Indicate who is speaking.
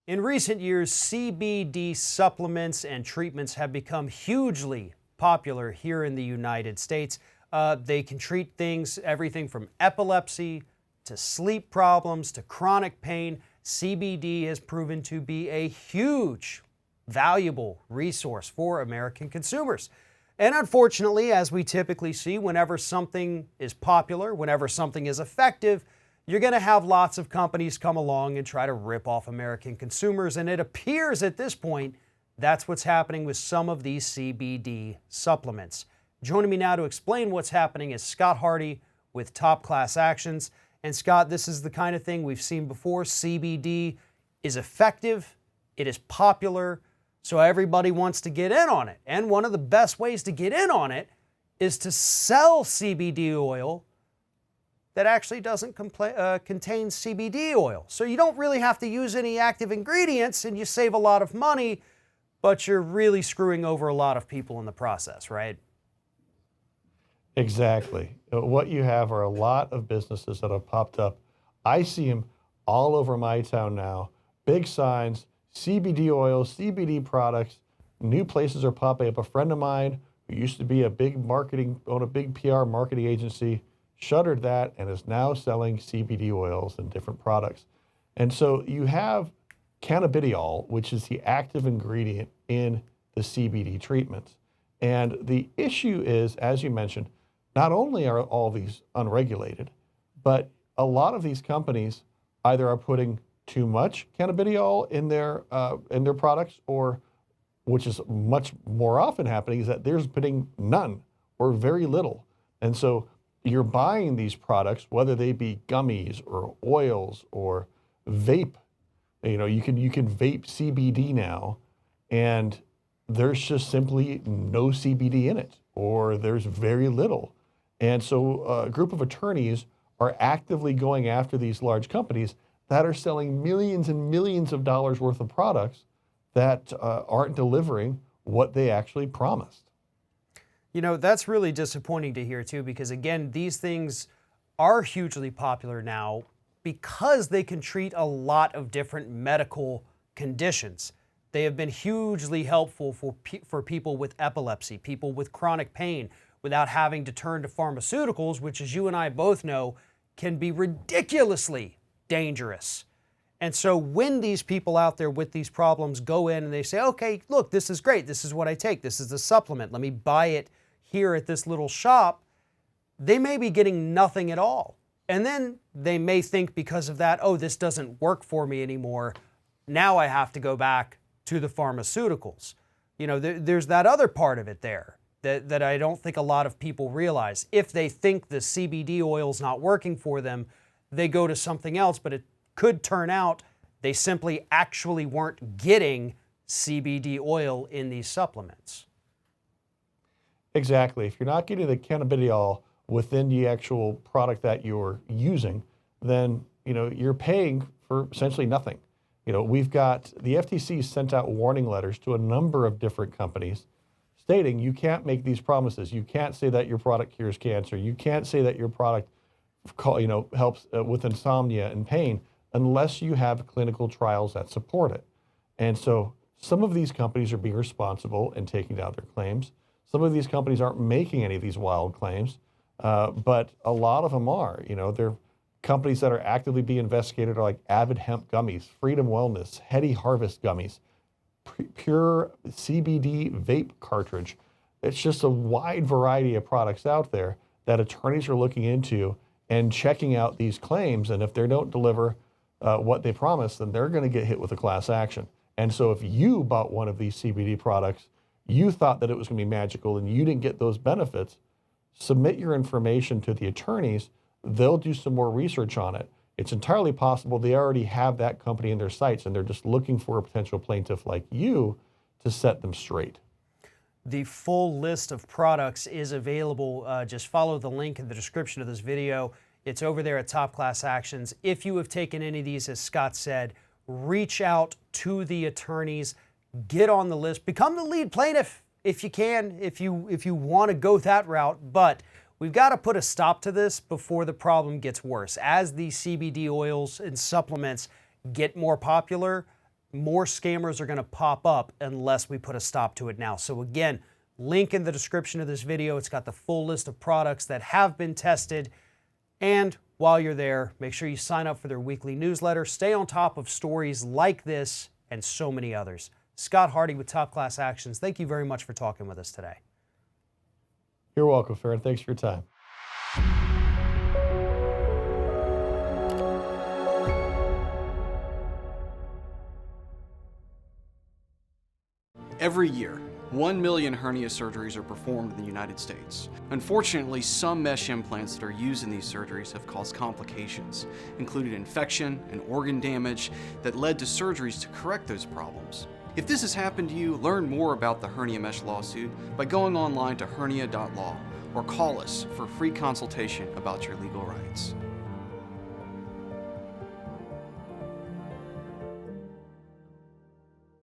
Speaker 1: In recent years, CBD supplements and treatments have become hugely popular here in the United States. They can treat things, everything from epilepsy to sleep problems to chronic pain. CBD has proven to be a huge, valuable resource for American consumers. And unfortunately, as we typically see, whenever something is popular, whenever something is effective, you're going to have lots of companies come along and try to rip off American consumers. And it appears at this point that's what's happening with some of these CBD supplements. Joining me now to explain what's happening is Scott Hardy with Top Class Actions. And Scott, this is the kind of thing we've seen before. CBD is effective, it is popular, so everybody wants to get in on it. And one of the best ways to get in on it is to sell CBD oil that actually doesn't contain CBD oil. So you don't really have to use any active ingredients and you save a lot of money, but you're really screwing over a lot of people in the process, right?
Speaker 2: Exactly. What you have are a lot of businesses that have popped up. I see them all over my town now. Big signs, CBD oil, CBD products. New places are popping up. A friend of mine who used to be a big PR marketing agency, shuttered that and is now selling CBD oils and different products. And so you have cannabidiol, which is the active ingredient in the CBD treatments. And the issue is, as you mentioned, not only are all these unregulated, but a lot of these companies either are putting too much cannabidiol in their products, or, which is much more often happening, is that they're putting none or very little. And so you're buying these products, whether they be gummies or oils or vape. You can vape CBD now, and there's just simply no CBD in it, or there's very little. And so a group of attorneys are actively going after these large companies that are selling millions and millions of dollars worth of products that aren't delivering what they actually promised.
Speaker 1: You know, that's really disappointing to hear too, because again, these things are hugely popular now because they can treat a lot of different medical conditions. They have been hugely helpful for people with epilepsy, people with chronic pain, without having to turn to pharmaceuticals, which, as you and I both know, can be ridiculously dangerous. And so when these people out there with these problems go in and they say, okay, look, this is great, this is what I take, this is the supplement, let me buy it here at this little shop, they may be getting nothing at all. And then they may think because of that, oh, this doesn't work for me anymore, now I have to go back to the pharmaceuticals. You know, there's that other part of it there that I don't think a lot of people realize. If they think the CBD oil's not working for them, they go to something else, but it could turn out they simply actually weren't getting CBD oil in these supplements.
Speaker 2: Exactly. If you're not getting the cannabidiol within the actual product that you're using, then you're paying for essentially nothing. We've got the FTC sent out warning letters to a number of different companies stating you can't make these promises. You can't say that your product cures cancer. You can't say that your product helps with insomnia and pain unless you have clinical trials that support it. And so some of these companies are being responsible and taking down their claims. Some of these companies aren't making any of these wild claims, but a lot of them are. They're companies that are actively being investigated are like Avid Hemp Gummies, Freedom Wellness, Heady Harvest Gummies, Pure CBD Vape Cartridge. It's just a wide variety of products out there that attorneys are looking into and checking out these claims. And if they don't deliver what they promise, then they're going to get hit with a class action. And so if you bought one of these CBD products, you thought that it was going to be magical and you didn't get those benefits, submit your information to the attorneys. They'll do some more research on it. It's entirely possible they already have that company in their sights and they're just looking for a potential plaintiff like you to set them straight.
Speaker 1: The full list of products is available. Just follow the link in the description of this video. It's over there at Top Class Actions. If you have taken any of these, as Scott said, reach out to the attorneys, get on the list, become the lead plaintiff if you can, if you want to go that route. But we've got to put a stop to this before the problem gets worse. As these CBD oils and supplements get more popular, more scammers are going to pop up unless we put a stop to it now. So again, link in the description of this video. It's got the full list of products that have been tested. And while you're there, make sure you sign up for their weekly newsletter. Stay on top of stories like this and so many others. Scott Hardy with Top Class Actions. Thank you very much for talking with us today.
Speaker 2: You're welcome, Farron. Thanks for your time.
Speaker 3: Every year, 1 million hernia surgeries are performed in the United States. Unfortunately, some mesh implants that are used in these surgeries have caused complications, including infection and organ damage that led to surgeries to correct those problems. If this has happened to you, learn more about the hernia mesh lawsuit by going online to hernia.law or call us for a free consultation about your legal rights.